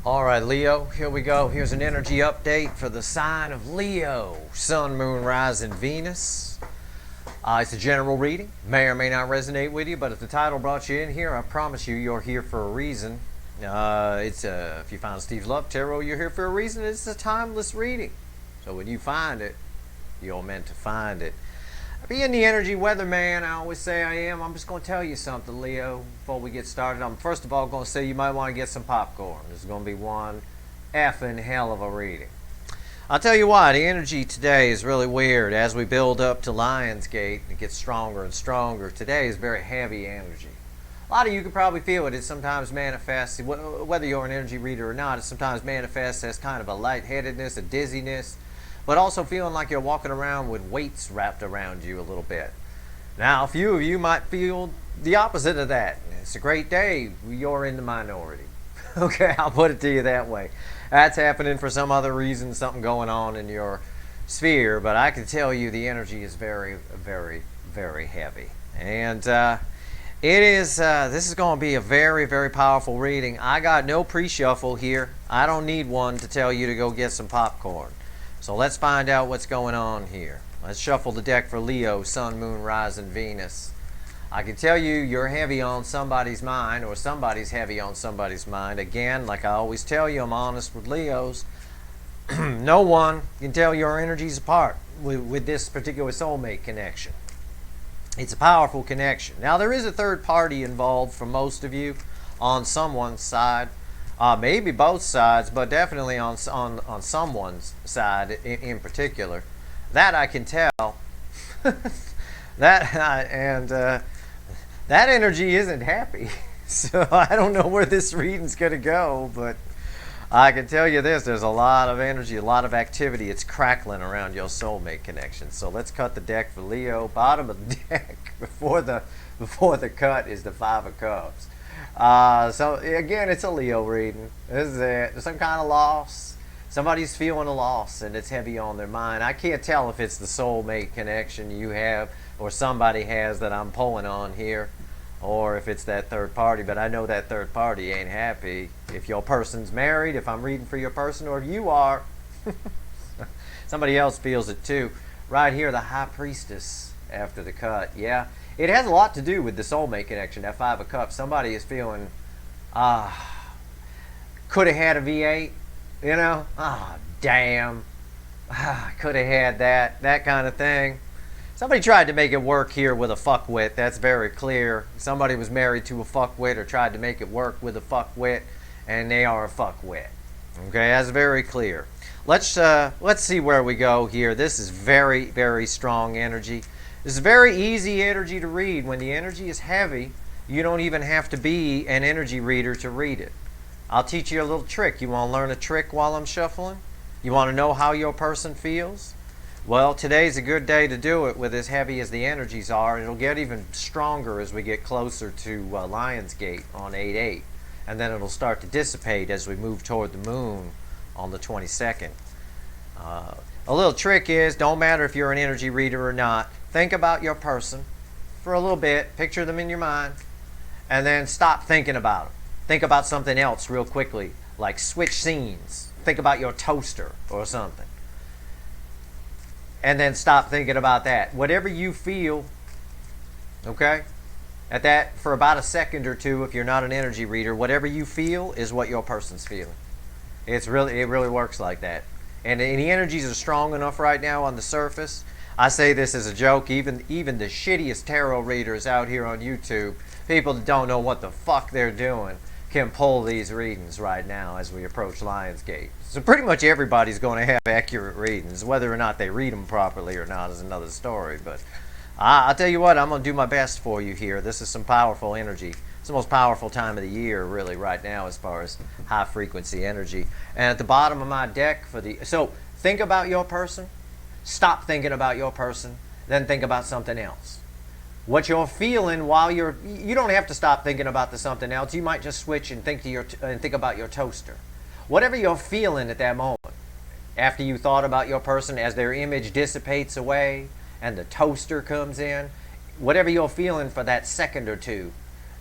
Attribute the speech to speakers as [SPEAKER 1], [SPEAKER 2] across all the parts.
[SPEAKER 1] All right, Leo, here we go. Here's an energy update for the sign of Leo. Sun, Moon, Rising, Venus. It's a general reading. May or may not resonate with you, but if the title brought you in here, I promise you're here for a reason. If you found Steve's Love Tarot, you're here for a reason. It's a timeless reading. So when you find it, you're meant to find it. Being the energy weatherman I always say I am, I'm just going to tell you something, Leo, before we get started. I'm first of all going to say you might want to get some popcorn. This is going to be one effing hell of a reading. I'll tell you why, the energy today is really weird. As we build up to Lionsgate, it gets stronger and stronger. Today is very heavy energy. A lot of you can probably feel it. It sometimes manifests, whether you're an energy reader or not, it sometimes manifests as kind of a lightheadedness, a dizziness, but also feeling like you're walking around with weights wrapped around you a little bit. Now, a few of you might feel the opposite of that. It's a great day. You're in the minority. Okay, I'll put it to you that way. That's happening for some other reason, something going on in your sphere, but I can tell you the energy is very, very, very heavy. And this is going to be a very, very powerful reading. I got no pre-shuffle here. I don't need one to tell you to go get some popcorn. So let's find out what's going on here. Let's shuffle the deck for Leo, Sun, Moon, Rising, Venus. I can tell you you're heavy on somebody's mind, or somebody's heavy on somebody's mind. Again, like I always tell you, I'm honest with Leos. No one can tell your energies apart with this particular soulmate connection. It's a powerful connection. Now, there is a third party involved for most of you on someone's side. Maybe both sides, but definitely on someone's side in particular. That I can tell. That energy isn't happy. So I don't know where this reading's going to go, but I can tell you this: there's a lot of energy, a lot of activity. It's crackling around your soulmate connection. So let's cut the deck for Leo. Bottom of the deck before the cut is the Five of Cups. So again, it's a Leo reading. This is it. There's some kind of loss. Somebody's feeling a loss and it's heavy on their mind. I can't tell if it's the soulmate connection you have or somebody has that I'm pulling on here, or if it's that third party, but I know that third party ain't happy. If your person's married, if I'm reading for your person, or if you are, somebody else feels it too. Right here, the High Priestess after the cut. Yeah. It has a lot to do with the soulmate connection, that Five of Cups. Somebody is feeling, could have had a V8, you know? Damn. Could have had that kind of thing. Somebody tried to make it work here with a fuckwit. That's very clear. Somebody was married to a fuckwit or tried to make it work with a fuckwit, and they are a fuckwit. Okay, that's very clear. Let's see where we go here. This is very, very strong energy. This is very easy energy to read. When the energy is heavy, you don't even have to be an energy reader to read it. I'll teach you a little trick. You want to learn a trick while I'm shuffling? You want to know how your person feels? Well, today's a good day to do it with as heavy as the energies are. It'll get even stronger as we get closer to Lionsgate on 8/8. And then it'll start to dissipate as we move toward the moon on the 22nd. A little trick is, don't matter if you're an energy reader or not, think about your person for a little bit, picture them in your mind, and then stop thinking about them. Think about something else real quickly, like switch scenes. Think about your toaster or something. And then stop thinking about that. Whatever you feel, okay, at that for about a second or two, if you're not an energy reader, whatever you feel is what your person's feeling. It really works like that. And the energies are strong enough right now on the surface. I say this as a joke. Even the shittiest tarot readers out here on YouTube, people that don't know what the fuck they're doing, can pull these readings right now as we approach Lionsgate. So pretty much everybody's going to have accurate readings. Whether or not they read them properly or not is another story. But I'll tell you what, I'm going to do my best for you here. This is some powerful energy. It's the most powerful time of the year, really, right now, as far as high-frequency energy. And at the bottom of my deck so think about your person, stop thinking about your person, then think about something else. What you're feeling while you don't have to stop thinking about the something else. You might just switch and think about your toaster. Whatever you're feeling at that moment, after you thought about your person, as their image dissipates away and the toaster comes in, whatever you're feeling for that second or two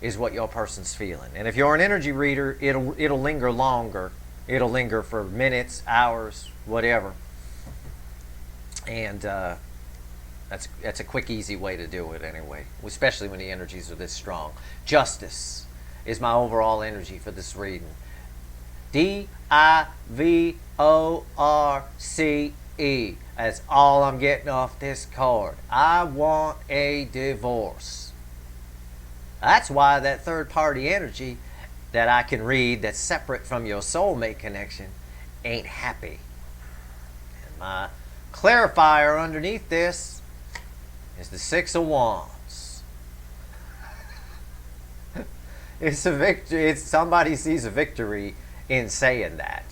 [SPEAKER 1] is what your person's feeling. And if you're an energy reader, it'll linger longer It'll linger for minutes, hours, whatever. And that's a quick, easy way to do it anyway, especially when the energies are this strong. Justice is my overall energy for this reading. Divorce. That's all I'm getting off this card. I want a divorce. That's why that third party energy that I can read that's separate from your soulmate connection ain't happy. And my clarifier underneath this is the Six of Wands. It's a victory. It's somebody sees a victory in saying that.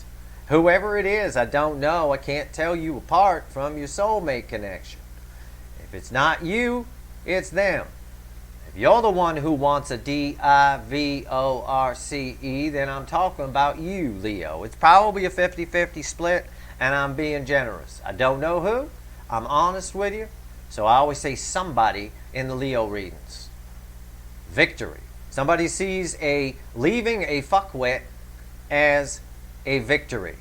[SPEAKER 1] Whoever it is, I don't know. I can't tell you apart from your soulmate connection. If it's not you, it's them. If you're the one who wants a divorce, then I'm talking about you, Leo. It's probably a 50-50 split, and I'm being generous. I don't know who. I'm honest with you. So I always say somebody in the Leo readings. Victory. Somebody sees leaving a fuckwit as a victory.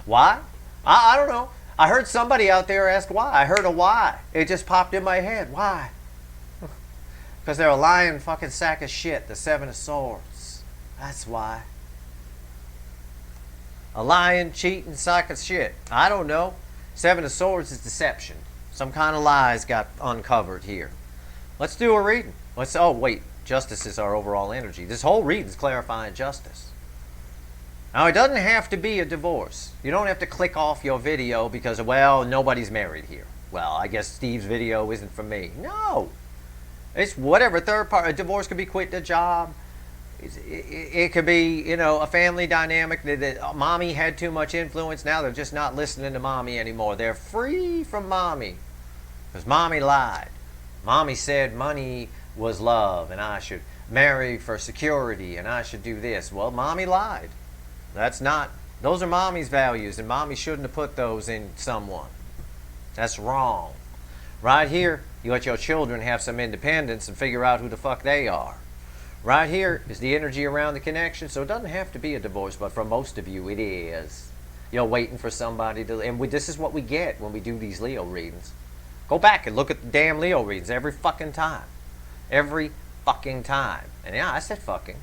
[SPEAKER 1] Why? I don't know. I heard somebody out there ask why. I heard a why. It just popped in my head. Why? Because they're a lying fucking sack of shit. The Seven of Swords. That's why. A lying, cheating sack of shit. I don't know. Seven of Swords is deception. Some kind of lies got uncovered here. Let's do a reading. Oh, wait. Justice is our overall energy. This whole reading is clarifying justice. Now, it doesn't have to be a divorce. You don't have to click off your video because, well, nobody's married here. Well, I guess Steve's video isn't for me. No. It's whatever. Third part. A divorce could be quitting a job. It could be, a family dynamic that mommy had too much influence. Now they're just not listening to mommy anymore. They're free from mommy because mommy lied. Mommy said money was love and I should marry for security and I should do this. Well, mommy lied. Those are mommy's values, and mommy shouldn't have put those in someone. That's wrong. Right here, you let your children have some independence and figure out who the fuck they are. Right here is the energy around the connection, so it doesn't have to be a divorce, but for most of you, it is. You're waiting for somebody to, and this is what we get when we do these Leo readings. Go back and look at the damn Leo readings every fucking time. Every fucking time. And yeah, I said fucking.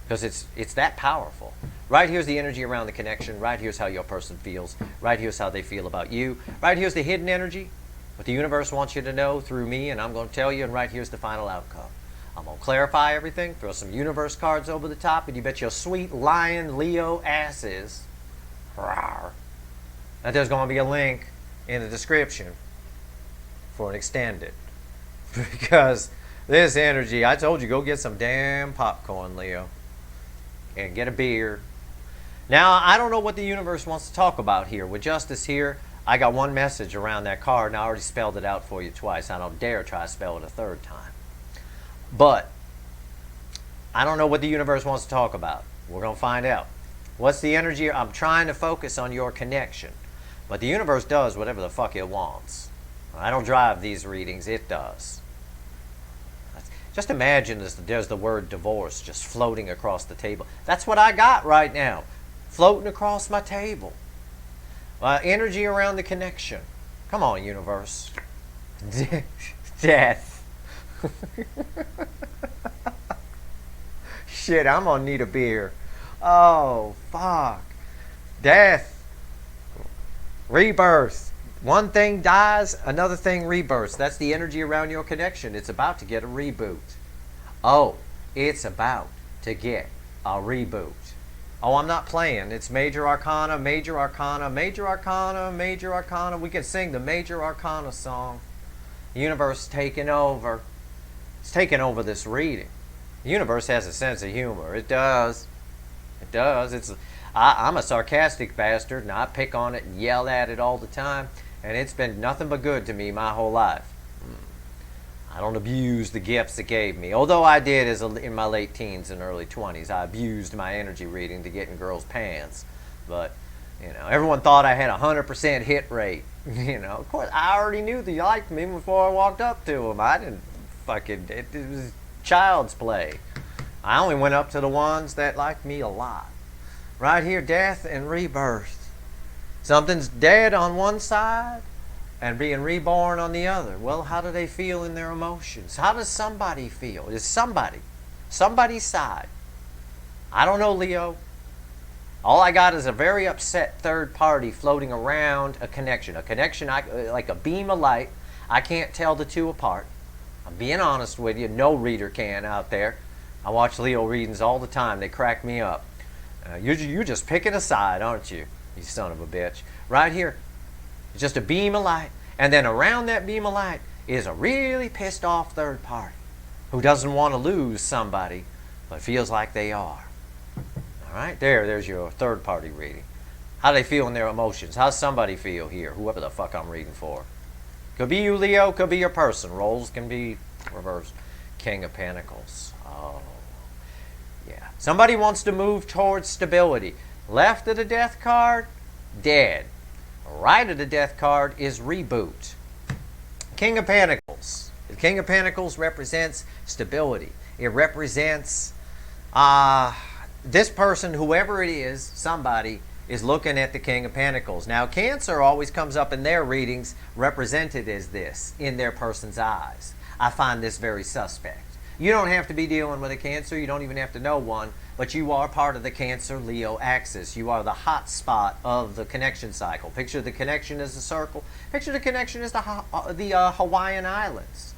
[SPEAKER 1] Because it's that powerful. Right here's the energy around the connection. Right here's how your person feels. Right here's how they feel about you. Right here's the hidden energy. What the universe wants you to know through me, and I'm going to tell you, and right here's the final outcome. I'm going to clarify everything, throw some universe cards over the top, and you bet your sweet lion Leo asses that there's going to be a link in the description for an extended. Because this energy, I told you, go get some damn popcorn, Leo. And get a beer. Now, I don't know what the universe wants to talk about here. With justice here, I got one message around that card, and I already spelled it out for you twice. I don't dare try to spell it a third time. But I don't know what the universe wants to talk about. We're going to find out. What's the energy? I'm trying to focus on your connection. But the universe does whatever the fuck it wants. I don't drive these readings. It does. Just imagine there's the word divorce just floating across the table. That's what I got right now. Floating across my table. Energy around the connection. Come on, universe. Death. Shit, I'm gonna need a beer. Oh, fuck. Death. Rebirth. One thing dies, another thing rebirths. That's the energy around your connection. It's about to get a reboot. Oh, it's about to get a reboot. Oh, I'm not playing. It's major arcana, major arcana, major arcana, major arcana. We can sing the major arcana song. The universe taking over. It's taking over this reading. The universe has a sense of humor. It does. It does. I'm a sarcastic bastard, and I pick on it and yell at it all the time. And it's been nothing but good to me my whole life. I don't abuse the gifts it gave me. Although I did in my late teens and early 20s. I abused my energy reading to get in girls' pants. But, everyone thought I had a 100% hit rate. Of course, I already knew they liked me before I walked up to them. I didn't fucking, it was child's play. I only went up to the ones that like me a lot. Right here, death and rebirth. Something's dead on one side and being reborn on the other. Well, how do they feel in their emotions? How does somebody feel? Is somebody's side? I don't know, Leo. All I got is a very upset third party floating around a connection. A connection like a beam of light. I can't tell the two apart. I'm being honest with you. No reader can out there. I watch Leo readings all the time. They crack me up. You're just picking a side, aren't you? You son of a bitch. Right here, it's just a beam of light. And then around that beam of light is a really pissed off third party who doesn't want to lose somebody, but feels like they are. All right, there's your third party reading. How do they feel in their emotions? How's somebody feel here? Whoever the fuck I'm reading for. Could be you, Leo. Could be your person. Roles can be reversed. King of Pentacles. Oh, yeah. Somebody wants to move towards stability. Left of the death card, dead. Right of the death card is reboot. King of Pentacles. The King of Pentacles represents stability. It represents this person, whoever it is, somebody is looking at the King of Pentacles. Now, Cancer always comes up in their readings represented as this in their person's eyes. I find this very suspect. You don't have to be dealing with a Cancer. You don't even have to know one. But you are part of the Cancer-Leo axis. You are the hot spot of the connection cycle. Picture the connection as a circle. Picture the connection as the Hawaiian Islands.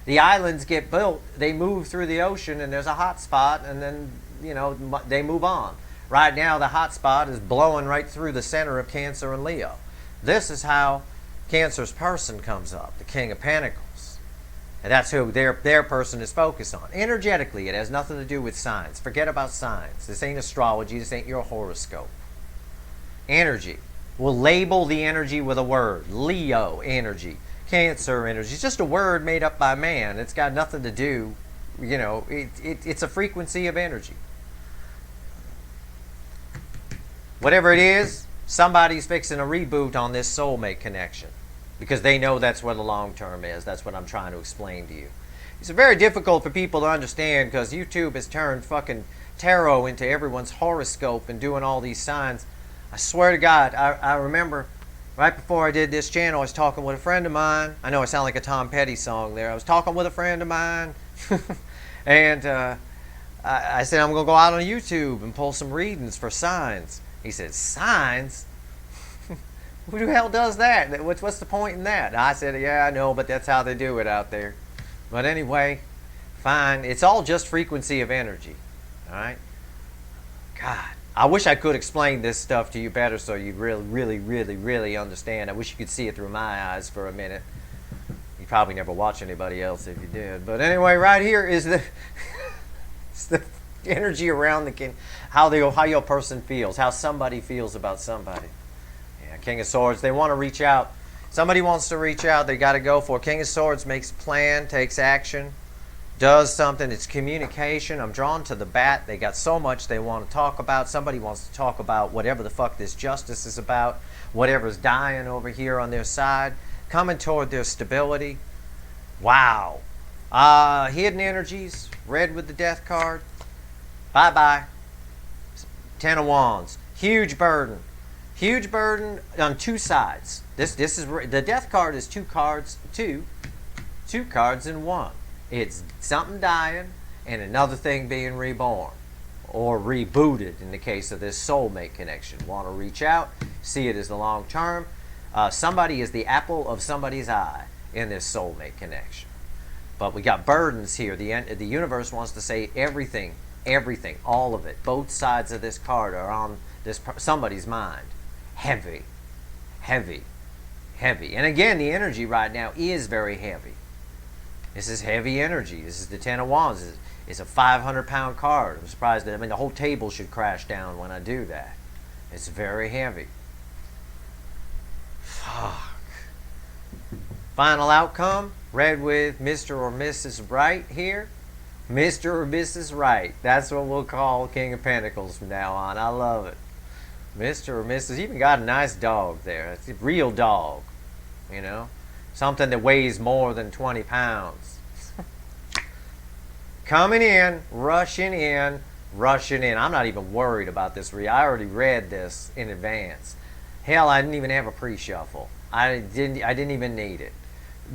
[SPEAKER 1] The islands get built. They move through the ocean, and there's a hot spot, and then, you know, they move on. Right now, the hot spot is blowing right through the center of Cancer and Leo. This is how Cancer's person comes up, the King of Pentacles. And that's who their person is focused on. Energetically, it has nothing to do with signs. Forget about signs. This ain't astrology. This ain't your horoscope. Energy. We'll label the energy with a word. Leo energy. Cancer energy. It's just a word made up by man. It's got nothing to do, you know, it's a frequency of energy. Whatever it is, somebody's fixing a reboot on this soulmate connection. Because they know that's where the long term is. That's what I'm trying to explain to you. It's very difficult for people to understand because YouTube has turned fucking tarot into everyone's horoscope and doing all these signs. I swear to God, I remember right before I did this channel, I was talking with a friend of mine. I know I sound like a Tom Petty song there. I was talking with a friend of mine. And I said, I'm going to go out on YouTube and pull some readings for signs. He said, signs? Who the hell does that? What's the point in that? And I said, yeah, I know, but that's how they do it out there. But anyway, fine. It's all just frequency of energy. All right? God, I wish I could explain this stuff to you better so you'd really understand. I wish you could see it through my eyes for a minute. You'd probably never watch anybody else if you did. But anyway, right here is the, it's the energy around the how your person feels, how somebody feels about somebody. King of Swords, they want to reach out. Somebody wants to reach out, they got to go for it. King of Swords makes a plan, takes action, does something. It's communication. I'm drawn to the bat. They got so much they want to talk about. Somebody wants to talk about whatever the fuck this justice is about, whatever's dying over here on their side, coming toward their stability. Wow. Hidden energies, red with the death card. Bye-bye. Ten of Wands. Huge burden. Huge burden on two sides. This is the death card is two cards in one. It's something dying and another thing being reborn or rebooted in the case of this soulmate connection. Want to reach out, see it as the long term. Somebody is the apple of somebody's eye in this soulmate connection. But we got burdens here. The universe wants to say everything, all of it. Both sides of this card are on this somebody's mind. Heavy. And again, the energy right now is very heavy. This is heavy energy. This is the Ten of Wands. It's a 500-pound card. I'm surprised that, the whole table should crash down when I do that. It's very heavy. Fuck. Final outcome, red with Mr. or Mrs. Right here. Mr. or Mrs. Right. That's what we'll call King of Pentacles from now on. I love it. Mr. or Mrs. Even got a nice dog there. It's a real dog, you know. Something that weighs more than 20 pounds. Coming in, rushing in, rushing in. I'm not even worried about this. I already read this in advance. Hell, I didn't even have a pre-shuffle. I didn't even need it.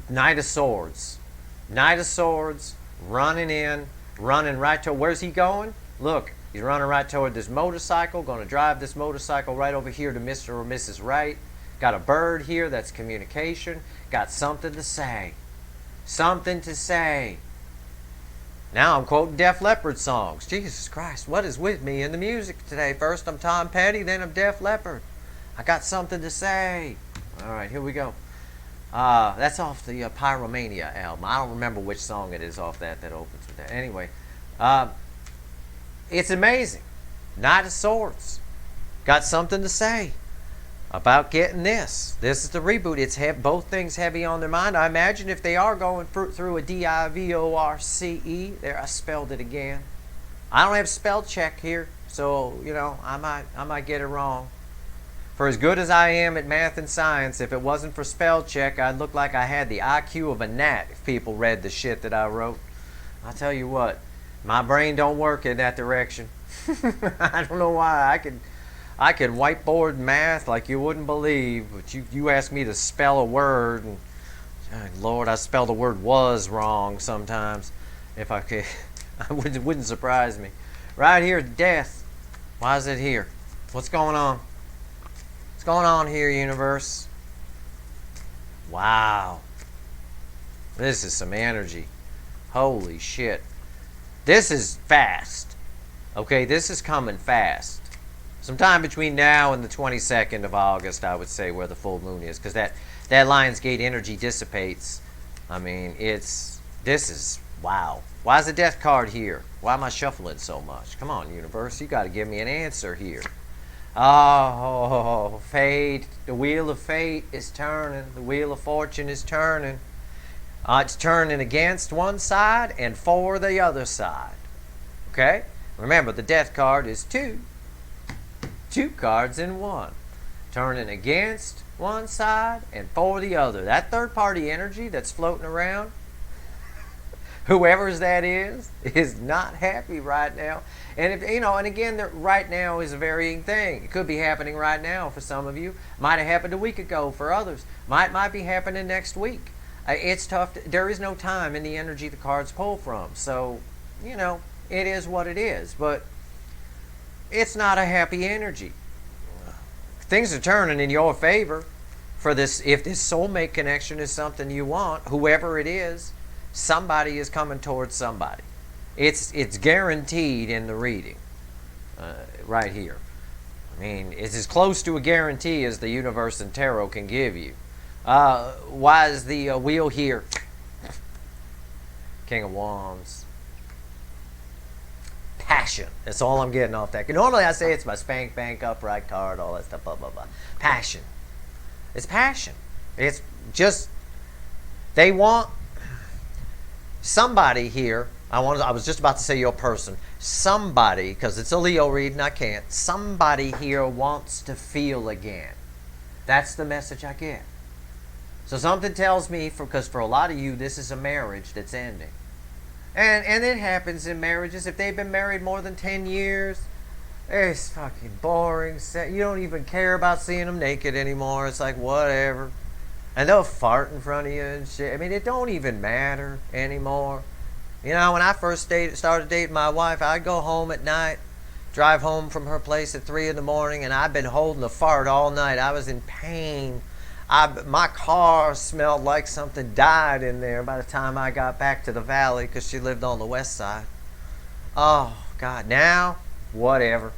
[SPEAKER 1] Knight of Swords. Knight of Swords, running in, running right toward, where's he going? Look, he's running right toward this motorcycle, going to drive this motorcycle right over here to Mr. or Mrs. Right. Got a bird here, that's communication. Got something to say. Something to say. Now I'm quoting Def Leppard songs. Jesus Christ, what is with me in the music today? First I'm Tom Petty, then I'm Def Leppard. I got something to say. All right, here we go. That's off the Pyromania album. I don't remember which song it is off that opens with that. Anyway, it's amazing. Knight of Swords. Got something to say about getting this. This is the reboot. It's both things heavy on their mind. I imagine if they are going through a divorce, there I spelled it again. I don't have spell check here, so you know I might get it wrong. For as good as I am at math and science, if it wasn't for spell check, I'd look like I had the IQ of a gnat if people read the shit that I wrote. I'll tell you what, my brain don't work in that direction. I don't know why. I could whiteboard math like you wouldn't believe, but you ask me to spell a word, and Lord, I spell the word was wrong sometimes. If I could, it wouldn't surprise me. Right here, death. Why is it here? What's going on? What's going on here, universe? Wow. This is some energy. Holy shit. This is fast. Okay, this is coming fast. Sometime between now and the 22nd of August, I would say, where the full moon is, because that Lionsgate energy dissipates. I mean, this is, wow. Why is the death card here? Why am I shuffling so much? Come on, universe, you got to give me an answer here. Oh, fate, the wheel of fate is turning. The wheel of fortune is turning. It's turning against one side and for the other side. Okay? Remember, the death card is two. Two cards in one. Turning against one side and for the other. That third party energy that's floating around, whoever's that is not happy right now. And if you know, and again, right now is a varying thing. It could be happening right now for some of you. Might have happened a week ago for others. Might be happening next week. It's tough. There is no time in the energy the cards pull from. So, you know, it is what it is. But it's not a happy energy. Things are turning in your favor for this. If this soulmate connection is something you want, whoever it is, somebody is coming towards somebody. It's guaranteed in the reading, right here. I mean, it's as close to a guarantee as the universe and tarot can give you. Why is the wheel here? King of Wands. Passion. That's all I'm getting off that. Normally I say it's my spank bank upright card, all that stuff, blah, blah, blah. Passion. It's passion. It's just, they want somebody here. I was just about to say your person. Somebody, because it's a Leo reading, I can't. Somebody here wants to feel again. That's the message I get. So something tells me, because for a lot of you, this is a marriage that's ending. And it happens in marriages. If they've been married more than 10 years, it's fucking boring. You don't even care about seeing them naked anymore. It's like, whatever. And they'll fart in front of you and shit. I mean, it don't even matter anymore. You know, when I first started dating my wife, I'd go home at night, drive home from her place at 3 in the morning, and I'd been holding a fart all night. I was in pain. My car smelled like something died in there by the time I got back to the valley, because she lived on the west side. Oh, God. Now, whatever.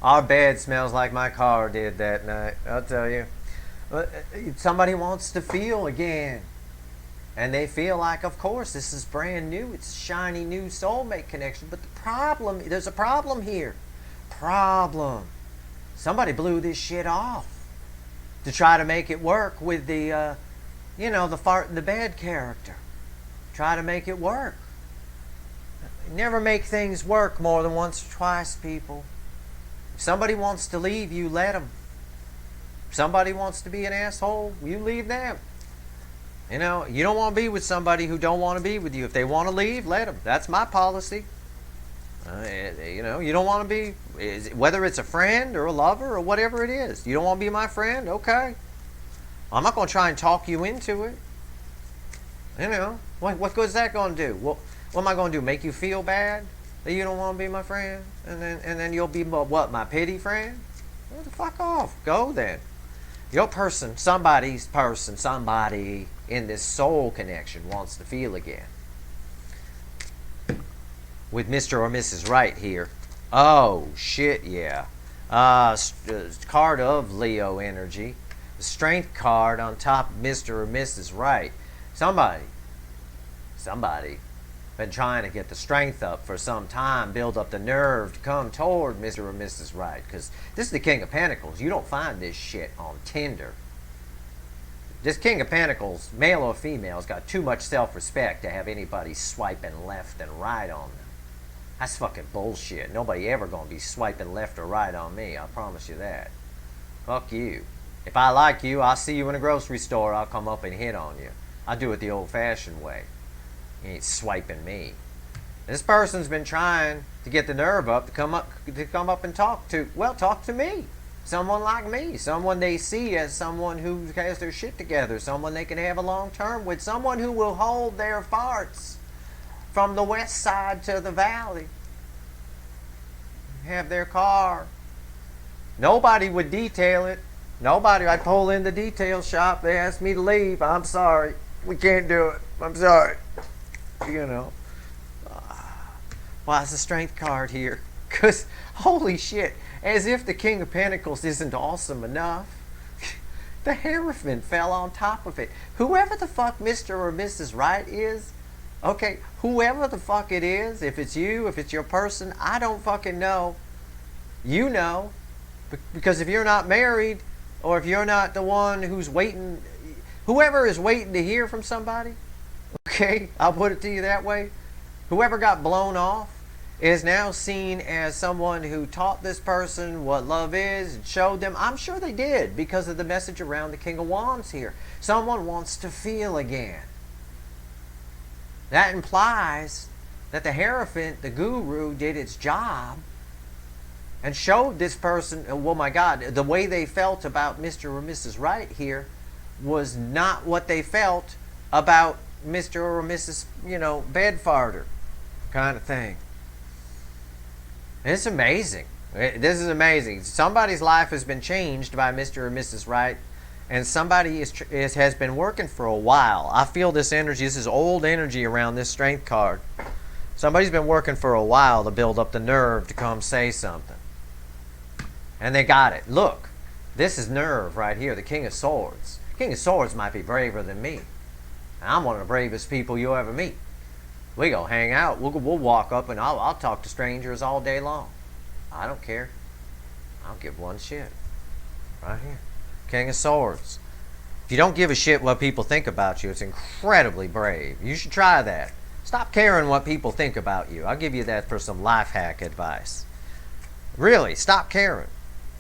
[SPEAKER 1] Our bed smells like my car did that night, I'll tell you. Somebody wants to feel again. And they feel like, of course, this is brand new. It's a shiny new soulmate connection. But there's a problem here. Problem. Somebody blew this shit off to try to make it work with the, the fart in the bed character. Try to make it work. Never make things work more than once or twice, people. If somebody wants to leave you, let them. If somebody wants to be an asshole, you leave them. You know, you don't want to be with somebody who don't want to be with you. If they want to leave, let them. That's my policy. You know, you don't want to be, whether it's a friend or a lover or whatever it is. You don't want to be my friend? Okay. I'm not going to try and talk you into it. You know, what good is that going to do? What am I going to do? Make you feel bad that you don't want to be my friend? And then you'll be, what, my pity friend? Well, the fuck off. Go then. Your person, somebody in this soul connection wants to feel again. With Mr. or Mrs. Right here. Oh, shit, yeah. Card of Leo energy. The Strength card on top of Mr. or Mrs. Right. Somebody been trying to get the strength up for some time, build up the nerve to come toward Mr. or Mrs. Right. Because this is the King of Pentacles. You don't find this shit on Tinder. This King of Pentacles, male or female, has got too much self-respect to have anybody swiping left and right on them. That's fucking bullshit. Nobody ever gonna be swiping left or right on me. I promise you that. Fuck you. If I like you, I'll see you in a grocery store. I'll come up and hit on you. I do it the old-fashioned way. You ain't swiping me. This person's been trying to get the nerve up to come up and talk to me. Someone like me. Someone they see as someone who has their shit together. Someone they can have a long term with. Someone who will hold their farts from the west side to the valley. Have their car. Nobody would detail it. Nobody. I'd pull in the detail shop. They asked me to leave. I'm sorry. We can't do it. I'm sorry. You know. Why is the Strength card here? Because, holy shit, as if the King of Pentacles isn't awesome enough, the Hierophant fell on top of it. Whoever the fuck Mr. or Mrs. Right is, okay, whoever the fuck it is, if it's you, if it's your person, I don't fucking know. You know. Because if you're not married, or if you're not the one who's waiting, whoever is waiting to hear from somebody, okay, I'll put it to you that way. Whoever got blown off is now seen as someone who taught this person what love is and showed them. I'm sure they did because of the message around the King of Wands here. Someone wants to feel again. That implies that the Hierophant, the guru, did its job and showed this person, oh my God, the way they felt about Mr. or Mrs. Right here was not what they felt about Mr. or Mrs., Bedfarter kind of thing. It's amazing. This is amazing. Somebody's life has been changed by Mr. or Mrs. Right, and somebody has been working for a while. I feel this energy. This is old energy around this Strength card. Somebody's been working for a while to build up the nerve to come say something. And they got it. Look, this is nerve right here, the King of Swords. King of Swords might be braver than me. I'm one of the bravest people you'll ever meet. We go hang out. We'll walk up and I'll talk to strangers all day long. I don't care. I don't give one shit. Right here. King of Swords. If you don't give a shit what people think about you, it's incredibly brave. You should try that. Stop caring what people think about you. I'll give you that for some life hack advice. Really, stop caring.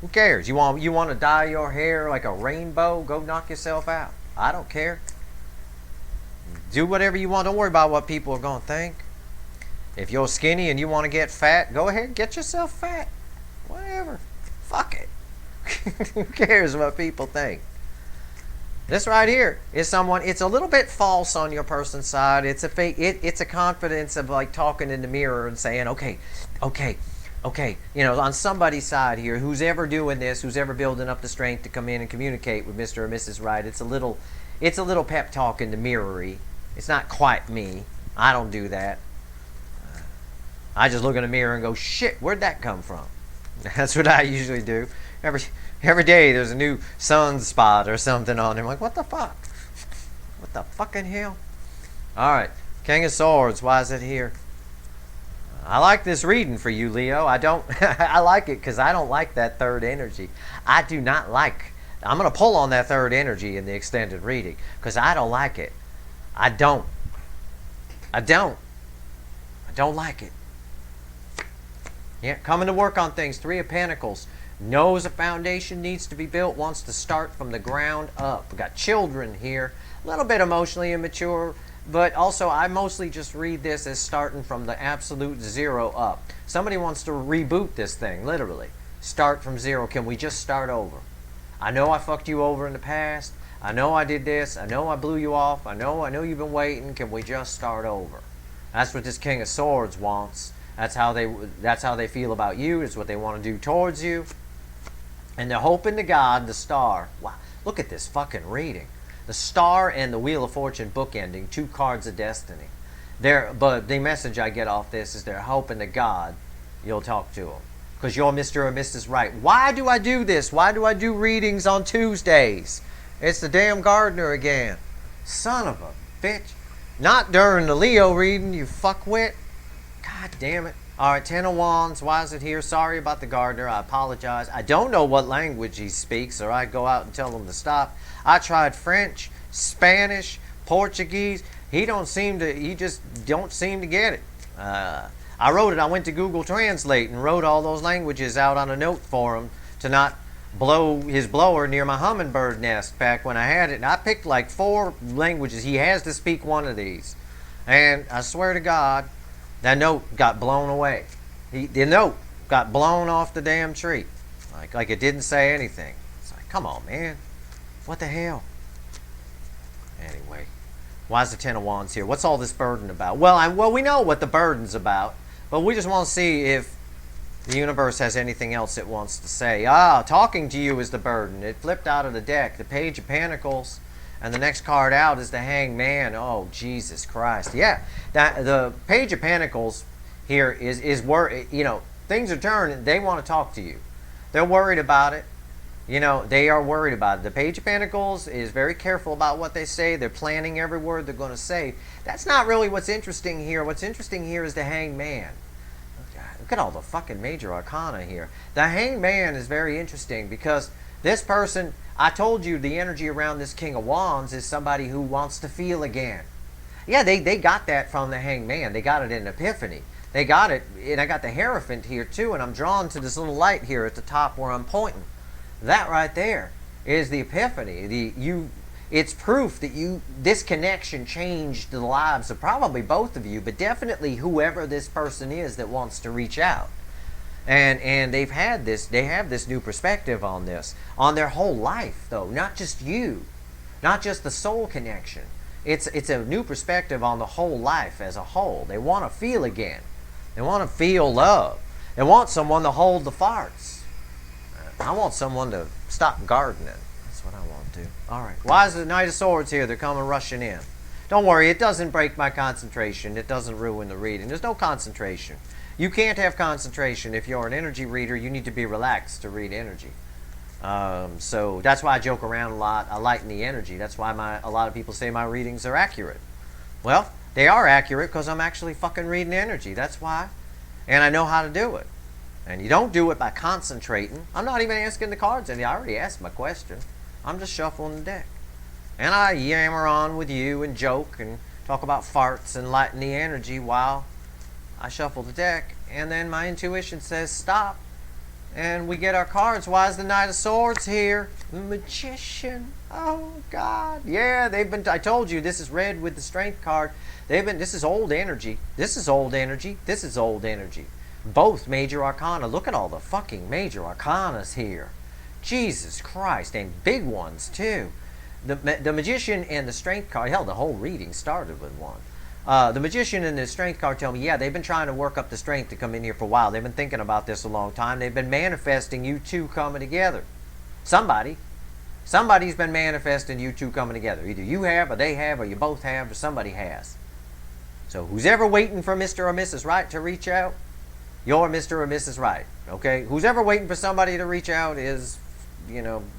[SPEAKER 1] Who cares? You want to dye your hair like a rainbow? Go knock yourself out. I don't care. Do whatever you want. Don't worry about what people are going to think. If you're skinny and you want to get fat, go ahead and get yourself fat. Whatever. Fuck it. Who cares what people think? This right here is someone, it's a little bit false on your person's side. It's a fake, it's a confidence of like talking in the mirror and saying, okay, on somebody's side here, who's ever doing this, who's ever building up the strength to come in and communicate with Mr. or Mrs. Right, it's a little pep talk in the mirror-y. It's not quite me. I don't do that. I just look in the mirror and go, shit, where'd that come from? That's what I usually do. Every day there's a new sunspot or something on there. I'm like, what the fuck? What the fucking hell? Alright, King of Swords, why is it here? I like this reading for you, Leo. I like it because I don't like that third energy. I do not like. I'm going to pull on that third energy in the extended reading because I don't like it. I don't like it. Yeah, coming to work on things. 3 of Pentacles. Knows a foundation needs to be built. Wants to start from the ground up. We got children here. a little bit emotionally immature, but also I mostly just read this as starting from the absolute zero up. Somebody wants to reboot this thing, literally. Start from zero. Can we just start over? I know I fucked you over in the past. I know I did this. I know I blew you off. I know you've been waiting. Can we just start over? That's what this King of Swords wants. That's how they feel about you. It's what they want to do towards you. And they're hoping to God the star. Wow, look at this fucking reading. The star and the Wheel of Fortune bookending, 2 cards of destiny. But the message I get off this is they're hoping to God you'll talk to them. Because you're Mr. or Mrs. Right. Why do I do this? Why do I do readings on Tuesdays? It's the damn gardener again. Son of a bitch. Not during the Leo reading, you fuckwit. God damn it. Alright, 10 of Wands. Why is it here? Sorry about the gardener. I apologize. I don't know what language he speaks, or I'd go out and tell him to stop. I tried French, Spanish, Portuguese. He just don't seem to get it. I wrote it. I went to Google Translate and wrote all those languages out on a note for him to not blow his blower near my hummingbird nest back when I had it. And I picked like 4 languages. He has to speak one of these. And I swear to God, that note got blown away. The note got blown off the damn tree. Like it didn't say anything. It's like, come on, man. What the hell? Anyway, why is the 10 of Wands here? What's all this burden about? Well, we know what the burden's about. But we just want to see if the universe has anything else it wants to say. Talking to you is the burden. It flipped out of the deck. The Page of Pentacles. And the next card out is the Hanged Man. Oh, Jesus Christ. Yeah. The Page of Pentacles here is where, things are turning. They want to talk to you. They're worried about it. They are worried about it. The Page of Pentacles is very careful about what they say. They're planning every word they're going to say. That's not really what's interesting here. What's interesting here is the Hanged Man. Look at all the fucking major arcana here. The Hanged Man is very interesting because this person, I told you the energy around this King of Wands is somebody who wants to feel again. Yeah, they got that from the Hanged Man. They got it in Epiphany. They got it, and I got the Hierophant here too, and I'm drawn to this little light here at the top where I'm pointing. That right there is the Epiphany. It's proof that this connection changed the lives of probably both of you, but definitely whoever this person is that wants to reach out. And they have this new perspective on this, on their whole life though, not just you, not just the soul connection. It's a new perspective on the whole life as a whole. They want to feel again. They want to feel love. They want someone to hold the farts. I want someone to stop gardening. That's what I want to do. All right. Why is the Knight of Swords here? They're coming rushing in. Don't worry. It doesn't break my concentration. It doesn't ruin the reading. There's no concentration. You can't have concentration. If you're an energy reader, you need to be relaxed to read energy. So that's why I joke around a lot. I lighten the energy. That's why a lot of people say my readings are accurate. Well, they are accurate because I'm actually fucking reading energy. That's why. And I know how to do it. And you don't do it by concentrating. I'm not even asking the cards any. I already asked my question. I'm just shuffling the deck. And I yammer on with you and joke and talk about farts and lighten the energy while I shuffle the deck. And then my intuition says stop. And we get our cards. Why is the Knight of Swords here? The Magician. Oh, God. Yeah, I told you, this is red with the Strength card. This is old energy. This is old energy. This is old energy. Both major arcana. Look at all the fucking major arcanas here. Jesus Christ. And big ones, too. The Magician and the Strength card. Hell, the whole reading started with one. The Magician and the Strength card tell me, yeah, they've been trying to work up the strength to come in here for a while. They've been thinking about this a long time. They've been manifesting you two coming together. Somebody's been manifesting you two coming together. Either you have, or they have, or you both have, or somebody has. So who's ever waiting for Mr. or Mrs. Right to reach out, you're Mr. or Mrs. Right. Okay? Who's ever waiting for somebody to reach out is,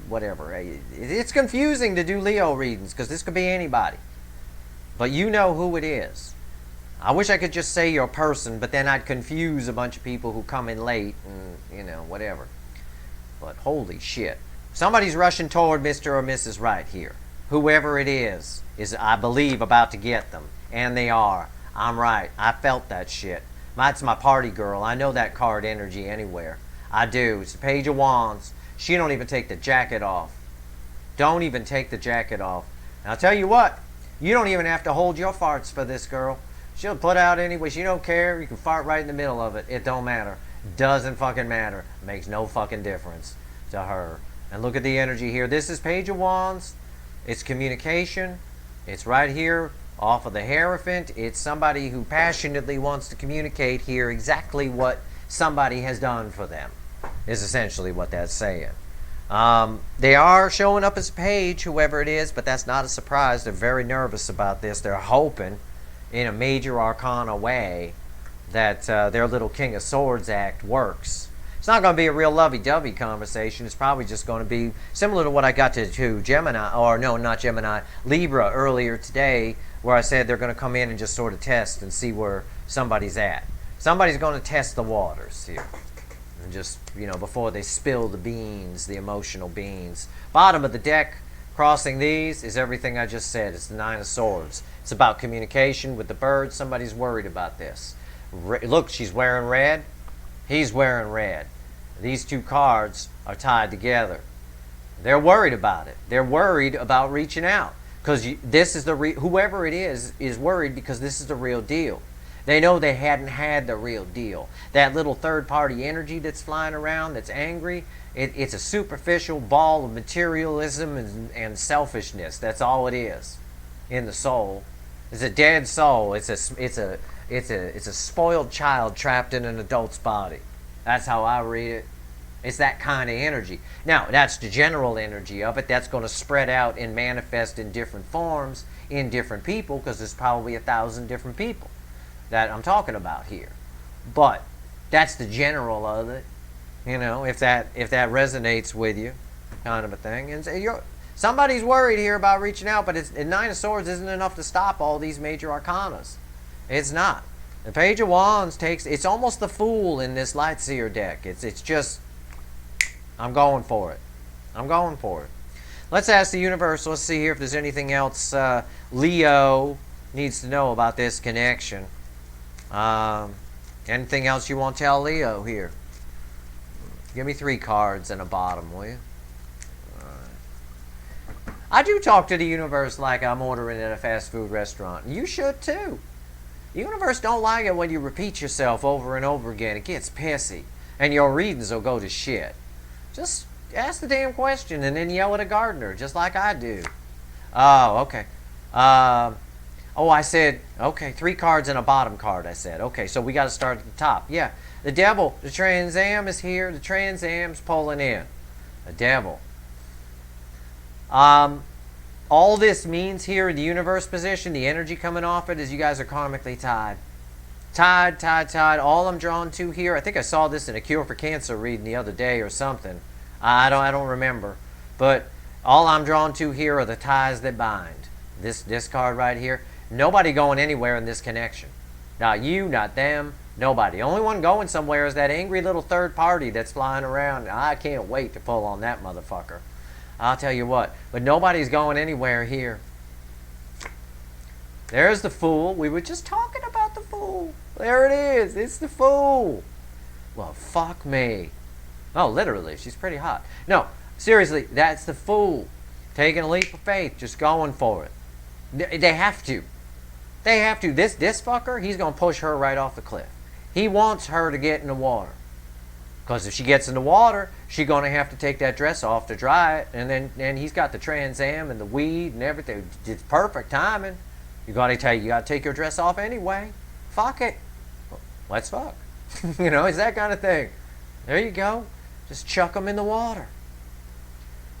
[SPEAKER 1] whatever. It's confusing to do Leo readings because this could be anybody. But you know who it is. I wish I could just say your person, but then I'd confuse a bunch of people who come in late and, whatever. But holy shit. Somebody's rushing toward Mr. or Mrs. Right here. Whoever it is, I believe, about to get them. And they are. I'm right. I felt that shit. That's my party girl. I know that card energy anywhere. I do. It's the Page of Wands. She don't even take the jacket off. Don't even take the jacket off. And I'll tell you what, you don't even have to hold your farts for this girl. She'll put out anyway. She don't care. You can fart right in the middle of it. It don't matter. Doesn't fucking matter. Makes no fucking difference to her. And look at the energy here. This is Page of Wands. It's communication. It's right here off of the Hierophant. It's somebody who passionately wants to communicate here exactly what somebody has done for them, is essentially what that's saying. They are showing up as a page, whoever it is, but that's not a surprise. They're very nervous about this. They're hoping in a major arcana way that their little King of Swords act works. It's not going to be a real lovey-dovey conversation. It's probably just going to be similar to what I got to Gemini, or no, not Gemini, Libra earlier today, where I said they're going to come in and just sort of test and see where somebody's at. Somebody's going to test the waters here. And just, before they spill the beans, the emotional beans. Bottom of the deck, crossing these, is everything I just said. It's the Nine of Swords. It's about communication with the birds. Somebody's worried about this. Look, she's wearing red. He's wearing red. These two cards are tied together. They're worried about it. They're worried about reaching out. Because this is whoever it is worried because this is the real deal. They know they hadn't had the real deal. That little third-party energy that's flying around, that's angry, it's a superficial ball of materialism and selfishness. That's all it is in the soul. It's a dead soul. It's a spoiled child trapped in an adult's body. That's how I read it. It's that kind of energy. Now, that's the general energy of it. That's going to spread out and manifest in different forms in different people, because there's probably 1,000 different people that I'm talking about here. But that's the general of it. If that resonates with you, kind of a thing. And somebody's worried here about reaching out, but Nine of Swords isn't enough to stop all these major arcanas. It's not. The Page of Wands it's almost the Fool in this Lightseer deck. It's just, I'm going for it. I'm going for it. Let's ask the universe. Let's see here if there's anything else Leo needs to know about this connection. Anything else you want to tell Leo here? Give me 3 cards and a bottom, will you? I do talk to the universe like I'm ordering at a fast food restaurant. You should too. The universe don't like it when you repeat yourself over and over again. It gets pissy. And your readings will go to shit. Just ask the damn question and then yell at a gardener, just like I do. Oh, okay. I said, okay, 3 cards and a bottom card, I said. Okay, so we got to start at the top. Yeah, the devil, the Trans Am is here. The Trans Am's pulling in. The devil. All this means here in the universe position, the energy coming off it, is you guys are karmically tied. Tied. All I'm drawn to here, I think I saw this in a Cure for Cancer reading the other day or something. I don't remember. But all I'm drawn to here are the ties that bind. This card right here. Nobody going anywhere in this connection. Not you, not them, nobody. The only one going somewhere is that angry little third party that's flying around. I can't wait to pull on that motherfucker. I'll tell you what. But nobody's going anywhere here. There's the Fool. We were just talking about the Fool. There it is. It's the Fool. Well, fuck me. Oh, literally. She's pretty hot. No, seriously, that's the Fool. Taking a leap of faith. Just going for it. They have to. They have to. This fucker, he's going to push her right off the cliff. He wants her to get in the water. Because if she gets in the water, she's going to have to take that dress off to dry it. And then he's got the Trans Am and the weed and everything. It's perfect timing. You got to take your dress off anyway. Fuck it. Let's fuck. It's that kind of thing. There you go. Just chuck them in the water.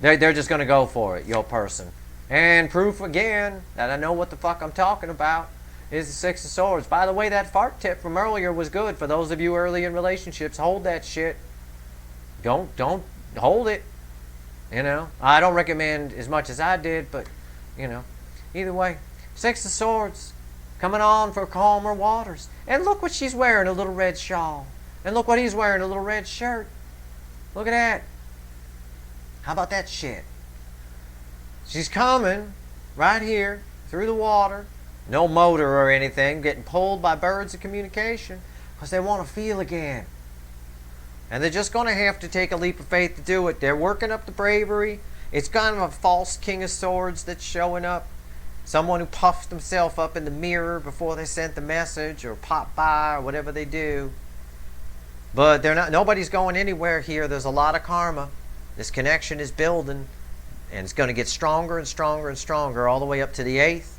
[SPEAKER 1] They're just going to go for it, your person. And proof again that I know what the fuck I'm talking about is the Six of Swords. By the way, that fart tip from earlier was good. For those of you early in relationships, hold that shit. Don't hold it. I don't recommend as much as I did, but either way, Six of Swords coming on for calmer waters. And look what she's wearing, a little red shawl. And look what he's wearing, a little red shirt. Look at that. How about that shit? She's coming right here through the water. No motor or anything. Getting pulled by birds of communication. Because they want to feel again. And they're just going to have to take a leap of faith to do it. They're working up the bravery. It's kind of a false King of Swords that's showing up. Someone who puffed themselves up in the mirror before they sent the message or popped by or whatever they do. But nobody's going anywhere here. There's a lot of karma. This connection is building, and it's going to get stronger and stronger and stronger all the way up to the 8th.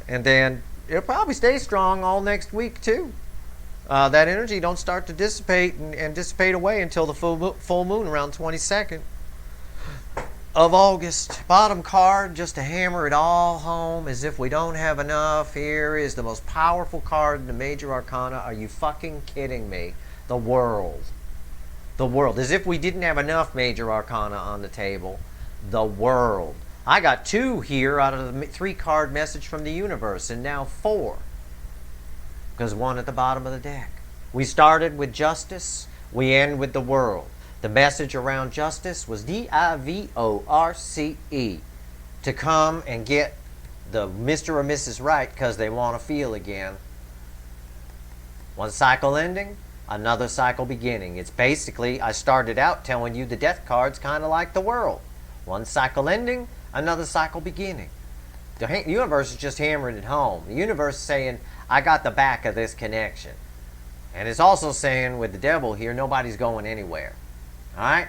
[SPEAKER 1] And then it'll probably stay strong all next week too. That energy don't start to dissipate and dissipate away until the full moon around 22nd of August. Bottom card, just to hammer it all home, as if we don't have enough. Here is the most powerful card in the major arcana. Are you fucking kidding me? The World. The World. As if we didn't have enough major arcana on the table. The World. I got 2 here out of the 3 card message from the universe, and now 4. Because 1 at the bottom of the deck. We started with Justice. We end with the World. The message around Justice was Divorce. To come and get the Mr. or Mrs. Right because they want to feel again. One cycle ending, another cycle beginning. It's basically, I started out telling you the death card's kind of like the World. One cycle ending, another cycle beginning. The universe is just hammering it home. The universe is saying, I got the back of this connection. And it's also saying with the devil here, nobody's going anywhere. Alright?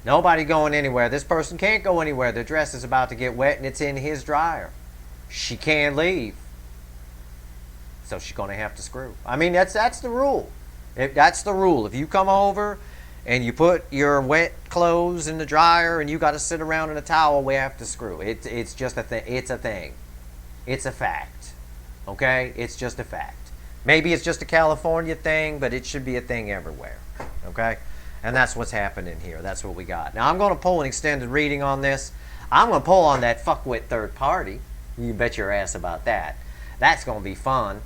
[SPEAKER 1] Nobody going anywhere. This person can't go anywhere. Their dress is about to get wet and it's in his dryer. She can't leave. So she's going to have to screw. I mean, that's the rule. That's the rule. If you come over and you put your wet clothes in the dryer and you got to sit around in a towel, we have to screw. It's just a thing. It's a thing. It's a fact. Okay? It's just a fact. Maybe it's just a California thing, but it should be a thing everywhere. Okay? And that's what's happening here. That's what we got. Now, I'm going to pull an extended reading on this. I'm going to pull on that fuckwit third party. You bet your ass about that. That's going to be fun.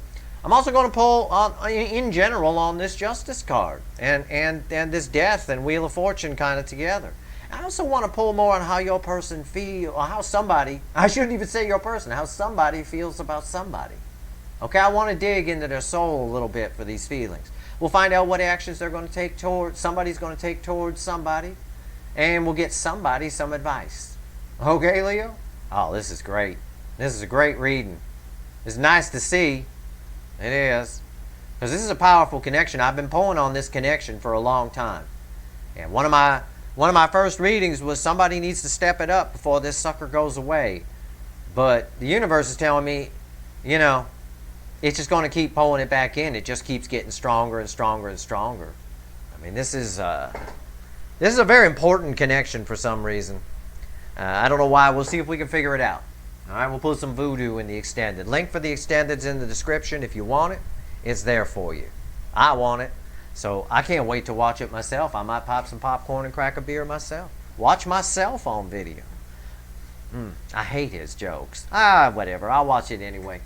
[SPEAKER 1] I'm also going to pull, in general, on this Justice card. And this Death and Wheel of Fortune kind of together. I also want to pull more on how your person feels, or how somebody, I shouldn't even say your person, how somebody feels about somebody. Okay, I want to dig into their soul a little bit for these feelings. We'll find out what actions they're going to take towards, somebody's going to take towards somebody, and we'll get somebody some advice. Okay, Leo? Oh, this is great. This is a great reading. It's nice to see. It is. Because this is a powerful connection. I've been pulling on this connection for a long time. And one of my first readings was somebody needs to step it up before this sucker goes away. But the universe is telling me, you know, it's just going to keep pulling it back in. It just keeps getting stronger and stronger and stronger. I mean, this is a very important connection for some reason. I don't know why. We'll see if we can figure it out. All right, we'll put some voodoo in the extended. Link for the extended's in the description. If you want it, it's there for you. I want it, so I can't wait to watch it myself. I might pop some popcorn and crack a beer myself. Watch myself on video. I hate his jokes. Whatever. I'll watch it anyway.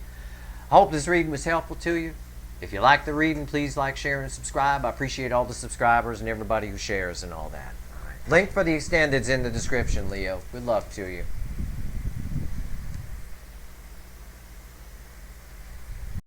[SPEAKER 1] I hope this reading was helpful to you. If you like the reading, please like, share, and subscribe. I appreciate all the subscribers and everybody who shares and all that. Link for the extended's in the description, Leo. Good luck to you.